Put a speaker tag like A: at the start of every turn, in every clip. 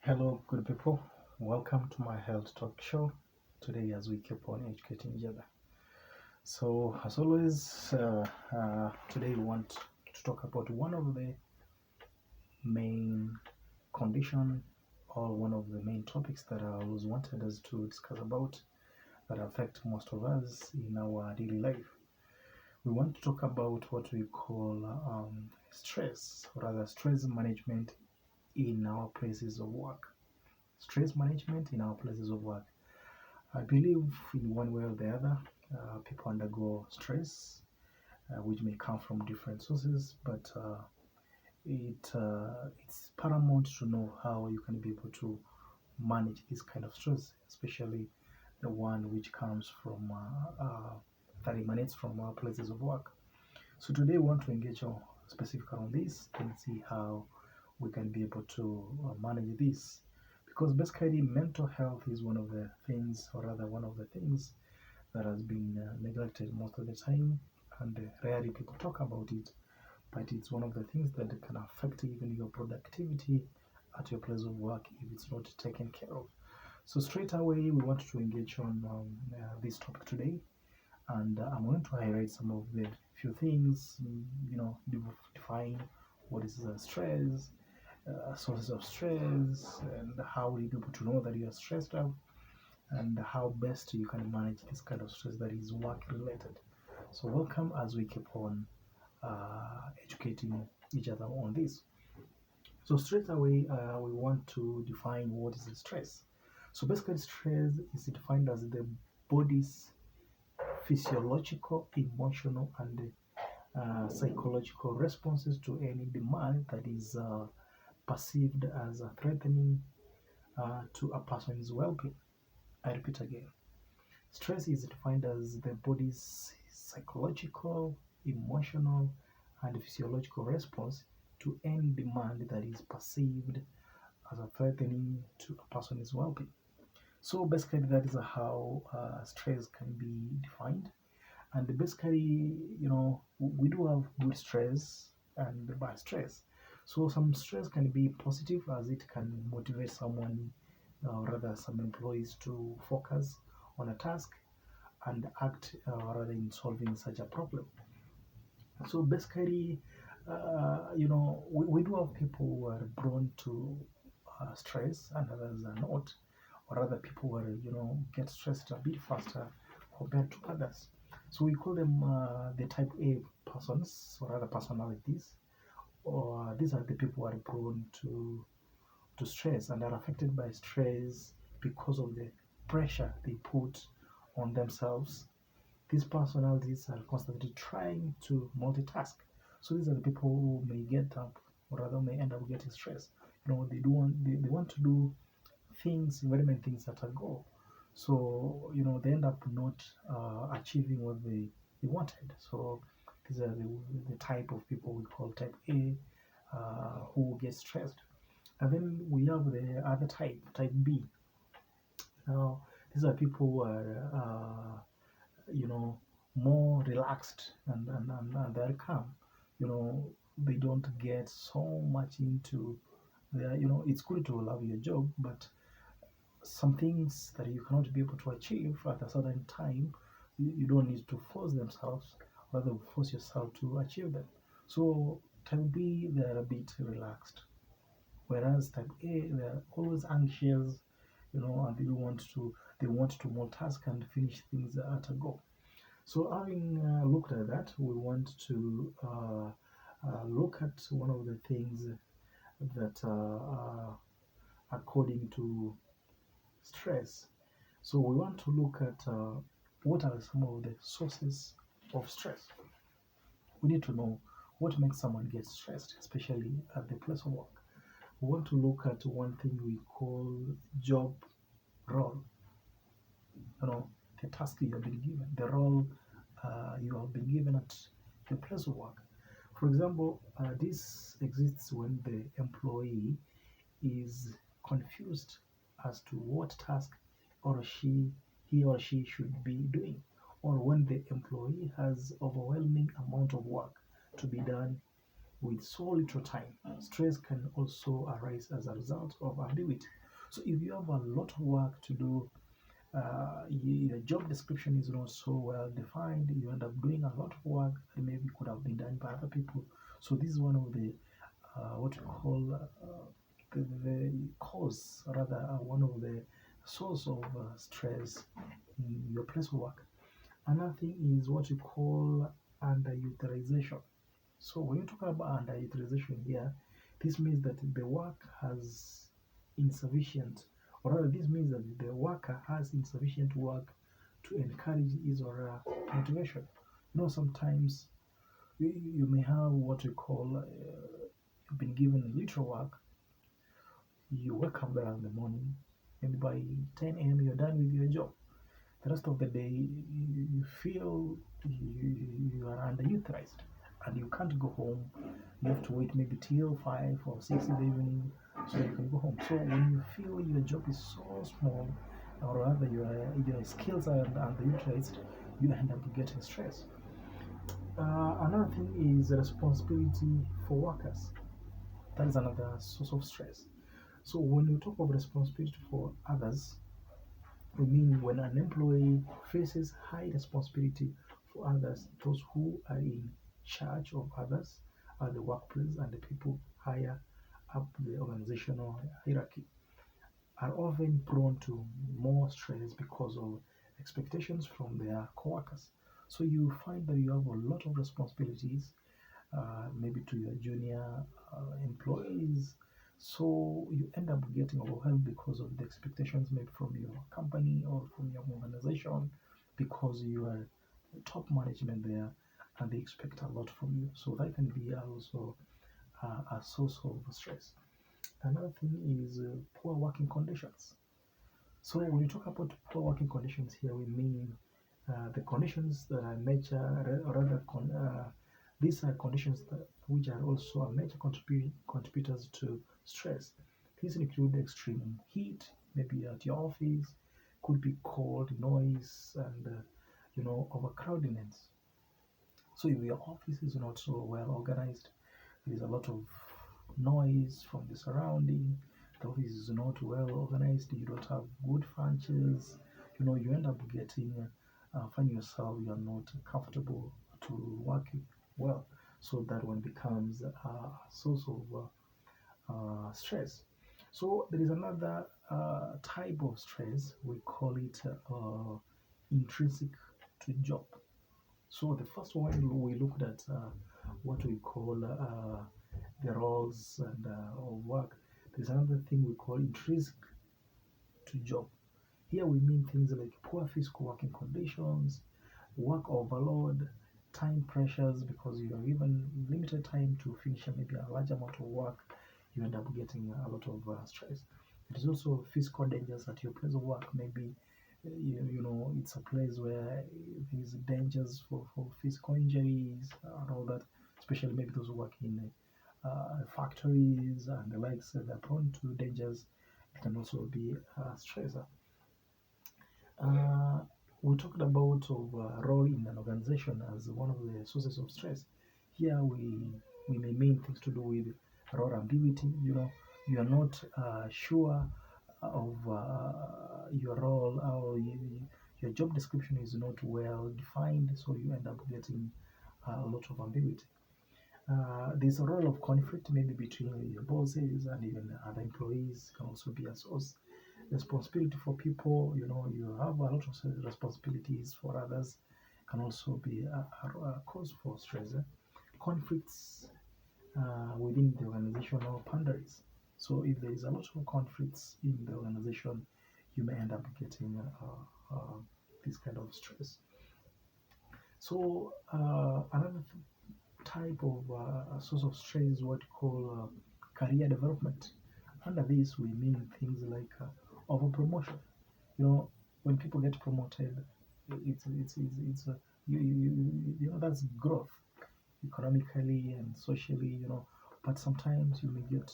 A: Hello, good people. Welcome to my health talk show today as we keep on educating each other. So, as always, today we want to talk about one of the main condition or one of the main topics that I always wanted us to discuss about that affect most of us in our daily life. We want to talk about what we call stress, or rather stress management in our places of work. Stress management in our places of work. I believe in one way or the other, people undergo stress, which may come from different sources, but it's paramount to know how you can be able to manage this kind of stress, especially the one which comes from that emanates from our places of work. So today we want to engage on specifically on this and see how we can be able to manage this, because basically mental health is one of the things, or rather one of the things that has been neglected most of the time, and rarely people talk about it, but it's one of the things that can affect even your productivity at your place of work if it's not taken care of. So straight away we want to engage on this topic today, and I'm going to highlight some of the few things, define what is stress, sources of stress, and how we be able to know that you are stressed out, and how best you can manage this kind of stress that is work related. So, welcome as we keep on educating each other on this. So, straight away, we want to define what is stress. So, basically, stress is defined as the body's physiological, emotional, and psychological responses to any demand that is perceived as threatening to a person's well being. I repeat again. Stress is defined as the body's psychological, emotional, and physiological response to any demand that is perceived as a threatening to a person's well-being. So basically, that is how stress can be defined. And basically, we do have good stress and bad stress. So some stress can be positive, as it can motivate someone, or rather some employees, to focus on a task and act rather in solving such a problem. So basically, we do have people who are prone to stress and others are not, or other people who are, get stressed a bit faster compared to others. So we call them the type A persons, or other personalities, or these are the people who are prone to stress and are affected by stress because of the pressure they put on themselves. These personalities are constantly trying to multitask. So these are the people who may get up, or rather may end up getting stressed. They want to do things, very many things at a go. So they end up not achieving what they wanted. So these are the type of people we call type A, who get stressed. And then we have the other type, type B. Now these are people who are more relaxed, and they're calm. They don't get so much into their, it's good to love your job, but some things that you cannot be able to achieve at a certain time, you don't need to force themselves, rather force yourself to achieve them. So type B, they're a bit relaxed, whereas type A, they're always anxious, and they want to multitask and finish things at a go. So having looked at that, we want to look at one of the things that according to stress. So we want to look at what are some of the sources of stress. We need to know what makes someone get stressed, especially at the place of work. We want to look at one thing we call job role. The task you have been given, the role you have been given at your place of work. For example, this exists when the employee is confused as to what task or he or she should be doing, or when the employee has overwhelming amount of work to be done with so little time. Stress can also arise as a result of ambiguity. So if you have a lot of work to do, your job description is not so well defined, you end up doing a lot of work that maybe could have been done by other people. So this is one of the what we call the cause, rather one of the source of stress in your place of work. Another thing is what we call underutilization. So when you talk about underutilization here, this means that the work has insufficient, or rather, this means that the worker has insufficient work to encourage his or her motivation. Sometimes you may have what we call you've been given little work. You wake up there in the morning, and by 10 a.m. you're done with your job. The rest of the day, you feel you are underutilized and you can't go home. You have to wait maybe till 5 or 6 in the evening so you can go home. So when you feel your job is so small, or rather your skills are underutilized, you end up getting stressed. Another thing is responsibility for workers. That is another source of stress. So when you talk of responsibility for others, I mean, when an employee faces high responsibility for others, those who are in charge of others at the workplace and the people higher up the organizational hierarchy are often prone to more stress because of expectations from their coworkers. So you find that you have a lot of responsibilities, maybe to your junior employees. So you end up getting overwhelmed because of the expectations maybe from your company or from your organization, because you are top management there and they expect a lot from you. So that can be also a source of stress. Another thing is poor working conditions. So when you talk about poor working conditions here, we mean the conditions that are nature, or rather, these are conditions which are also a major contributors to stress. These include extreme heat, maybe at your office, could be cold, noise, and overcrowdedness. So if your office is not so well organized, there is a lot of noise from the surrounding. The office is not well organized. You don't have good functions. You end up getting find yourself you are not comfortable to working well. So that one becomes a source of stress. So there is another type of stress. We call it intrinsic to job. So the first one we looked at what we call the roles and of work. There's another thing we call intrinsic to job. Here we mean things like poor physical working conditions, work overload, time pressures, because you are given limited time to finish maybe a large amount of work. You end up getting a lot of stress. It is also physical dangers at your place of work. Maybe it's a place where there's dangers for physical injuries and all that, especially maybe those who work in factories and the likes. They're prone to dangers. It can also be a stressor. uh, we talked about of role in an organization as one of the sources of stress. Here we may mean things to do with role ambiguity. You are not sure of your role, or your job description is not well defined, so you end up getting a lot of ambiguity. There's a role of conflict maybe between your bosses and even other employees can also be a source. Responsibility for people, you have a lot of responsibilities for others, can also be a cause for stress. Conflicts within the organizational boundaries. So if there is a lot of conflicts in the organization, you may end up getting this kind of stress. So another type of source of stress is what we call career development. Under this, we mean things like over promotion. You know, when people get promoted, it's that's growth economically and socially. But sometimes you may get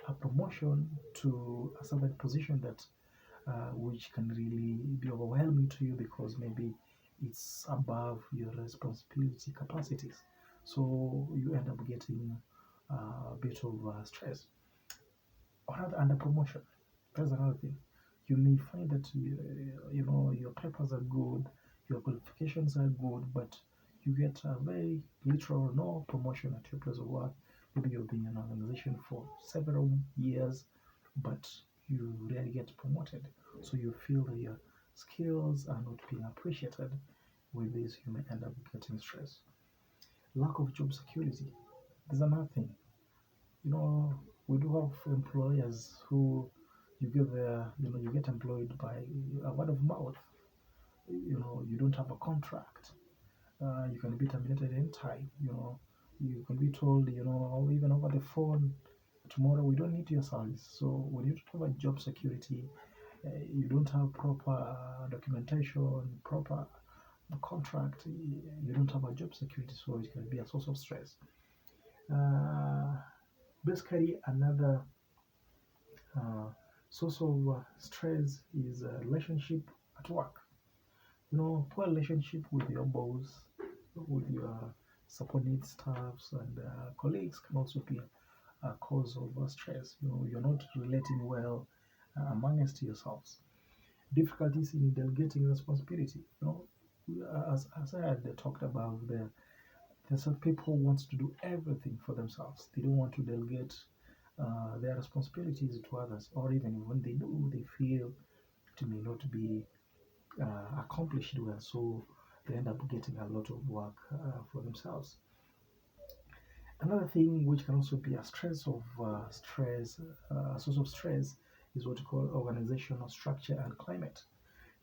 A: a promotion to a certain position that which can really be overwhelming to you because maybe it's above your responsibility capacities. So you end up getting a bit of stress. Another under promotion. That's another thing. You may find that your papers are good, your qualifications are good, but you get a very little or no promotion at your place of work. Maybe you've been in an organization for several years, but you rarely get promoted. So you feel that your skills are not being appreciated. With this, you may end up getting stress. Lack of job security. There's another thing. You know, we do have employers who you get employed by a word of mouth. You don't have a contract. You can be terminated anytime. You can be told, or even over the phone, tomorrow we don't need your service. So when you don't have a job security, you don't have proper documentation, proper contract, you don't have a job security, so it can be a source of stress. Uh, Basically, another uh, source of stress is a relationship at work. Poor relationship with your boss, with your subordinate staffs and colleagues can also be a cause of stress. You're not relating well amongst yourselves. Difficulties in delegating responsibility. As I had talked about, there's some people who want to do everything for themselves. They don't want to delegate their responsibilities to others, or even when they do, they feel it may not be accomplished well, so they end up getting a lot of work for themselves. Another thing which can also be a source of stress, is what we call organizational structure and climate.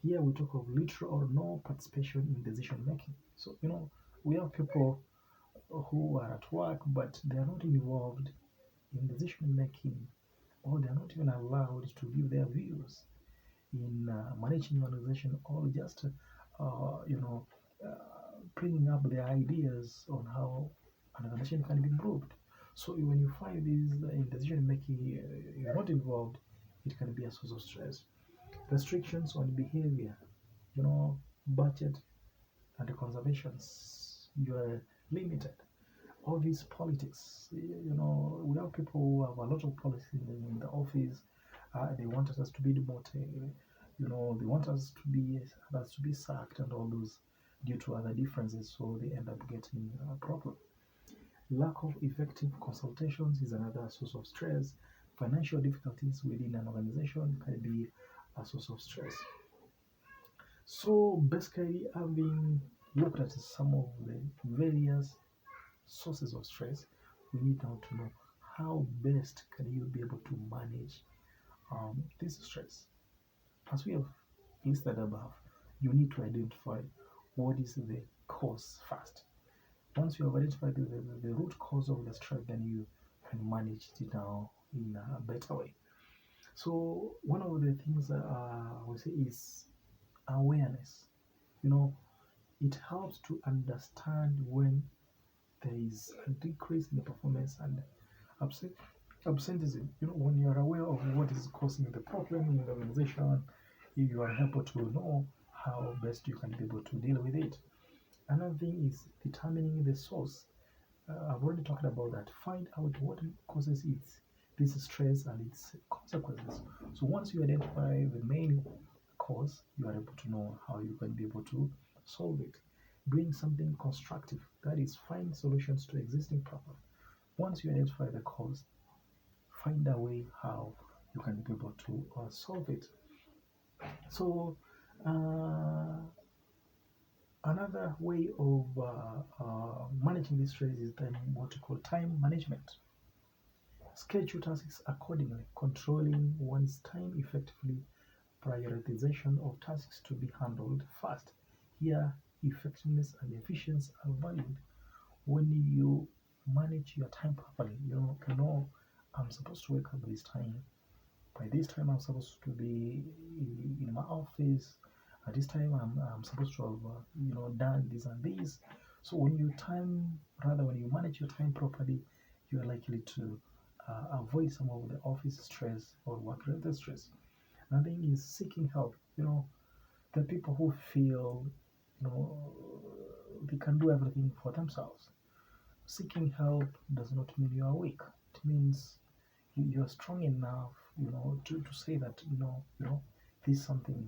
A: Here we talk of little or no participation in decision making. So we have people who are at work, but they are not involved in decision making, or they are not even allowed to give their views in managing an organization, or just bringing up their ideas on how an organization can be improved. So when you find these in decision making, you're not involved, it can be a source of stress. Restrictions on behavior, budget and conservations, you are limited. Office politics, we have people who have a lot of policies in the office. They want us to be demoted, they want us to be sacked and all those, due to other differences, so they end up getting a problem. Lack of effective consultations is another source of stress. Financial difficulties within an organization can be a source of stress. So basically, having looked at some of the various sources of stress, we need now to know how best can you be able to manage this stress. As we have listed above, you need to identify what is the cause first. Once you have identified the root cause of the stress, then you can manage it now in a better way. So one of the things we say is awareness. You know, it helps to understand when there is a decrease in the performance and absent absenteeism. When you are aware of what is causing the problem in the organization, you are able to know how best you can be able to deal with it. Another thing is determining the source. I've already talked about that. Find out what causes this stress and its consequences. So once you identify the main cause, you are able to know how you can be able to solve it. Doing something constructive, that is, find solutions to existing problems. Once you identify the cause, find a way how you can be able to solve it. So, uh, another way of managing this stress is then what we call time management. Schedule tasks accordingly, controlling one's time effectively, prioritization of tasks to be handled first. Here, effectiveness and efficiency are valued. When you manage your time properly, I'm supposed to wake up this time. By this time, I'm supposed to be in my office. At this time, I'm supposed to have done this and this. So when you manage your time properly, you are likely to avoid some of the office stress or work-related stress. Another thing is seeking help. The people who feel you know they can do everything for themselves. seeking help does not mean you are weak. It means you are strong enough, to say that, this is something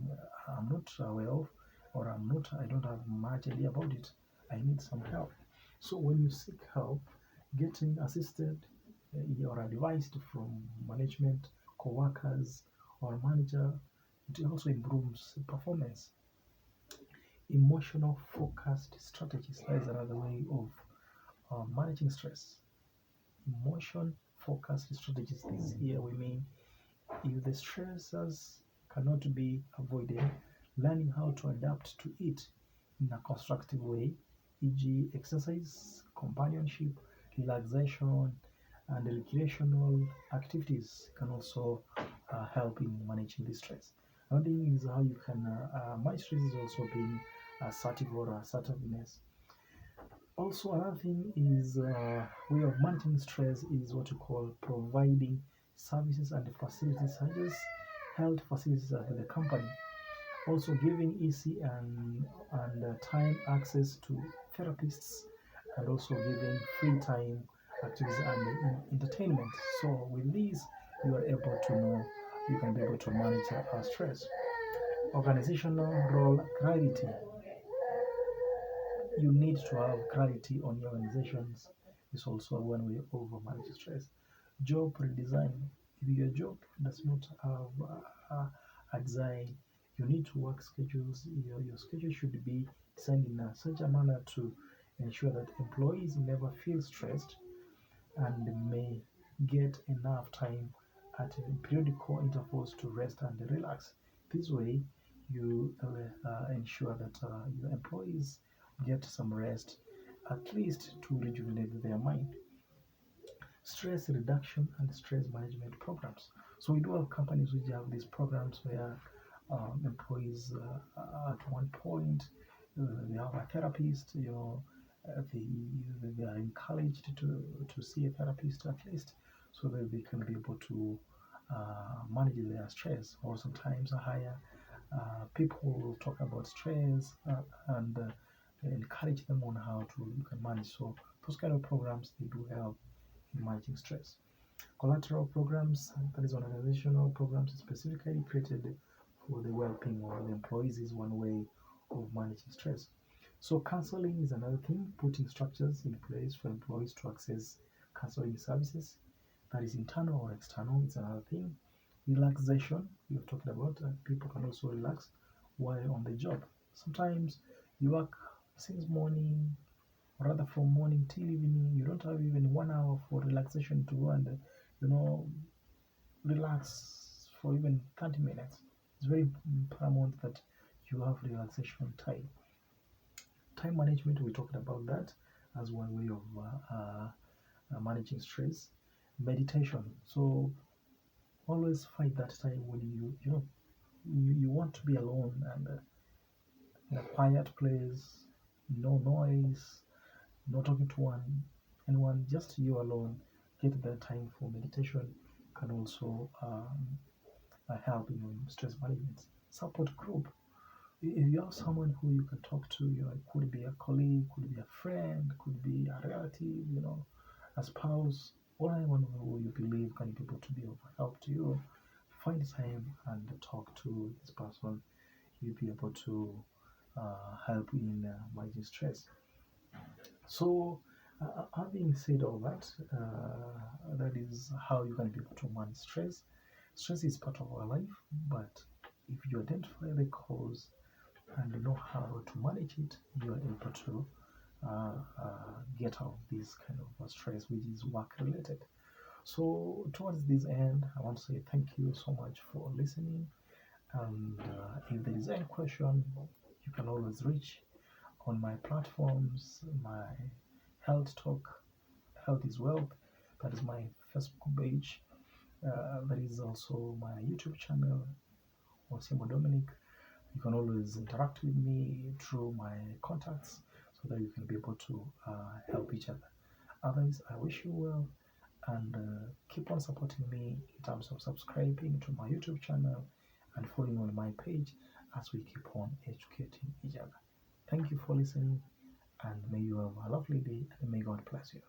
A: I'm not aware of, or I don't have much idea about it. I need some help. So when you seek help, getting assisted or advised from management, co-workers, or manager, it also improves performance. Emotional focused strategies, that is another way of managing stress. Emotion focused strategies is here we mean if the stressors cannot be avoided, learning how to adapt to it in a constructive way, e.g., exercise, companionship, relaxation, and recreational activities can also help in managing the stress. Another thing is how you can manage stress is also being assertive or assertiveness. Also, another thing is way of managing stress is what you call providing services and facilities such as health facilities at the company. Also, giving easy and time access to therapists, and also giving free time activities and entertainment. So, with these, you are able to know you can be able to manage stress. Organizational role clarity, you need to have clarity on your organizations is also one way of managing stress. Job redesign. If your job does not have a design, you need to work schedules. Your schedule should be designed in such a manner to ensure that employees never feel stressed and may get enough time at periodical intervals to rest and relax. This way, you ensure that your employees get some rest, at least to rejuvenate their mind. Stress reduction and stress management programs. So we do have companies which have these programs where employees at one point they have a therapist, they are encouraged to see a therapist at least so that they can be able to manage their stress, or sometimes hire people will talk about stress and encourage them on how to you can manage. So those kind of programs they do help in managing stress. Collateral programs, that is organizational programs specifically created for the well-being of the employees, is one way of managing stress. So counseling is another thing, putting structures in place for employees to access counseling services, that is internal or external, is another thing. Relaxation, we have talked about, people can also relax while on the job. Sometimes you work since morning, or rather from morning till evening, you don't have even 1 hour for relaxation to go and you know relax for even 30 minutes. It's very paramount that you have relaxation time. Time management, we talked about that as one way of managing stress. Meditation. So always find that time when you want to be alone and in a quiet place, no noise, not talking to anyone, just you alone. Get that time for meditation can also help in your stress management. Support group. If you have someone who you can talk to, it could be a colleague, could be a friend, could be a relative, a spouse, or anyone who you believe can be able to be of help to you. Find time and talk to this person. You'll be able to help in managing stress. So, having said all that, that is how you can be able to manage stress. Stress is part of our life, but if you identify the cause and know how to manage it, you are able to get out of this kind of stress, which is work related. So, towards this end, I want to say thank you so much for listening. And if there is any question, you can always reach on my platforms, my Health Talk, Health is Wealth. That is my Facebook page. That is also my YouTube channel, Osimo Dominic. You can always interact with me through my contacts so that you can be able to help each other. Otherwise, I wish you well and keep on supporting me in terms of subscribing to my YouTube channel and following on my page as we keep on educating each other. Thank you for listening, and may you have a lovely day, and may God bless you.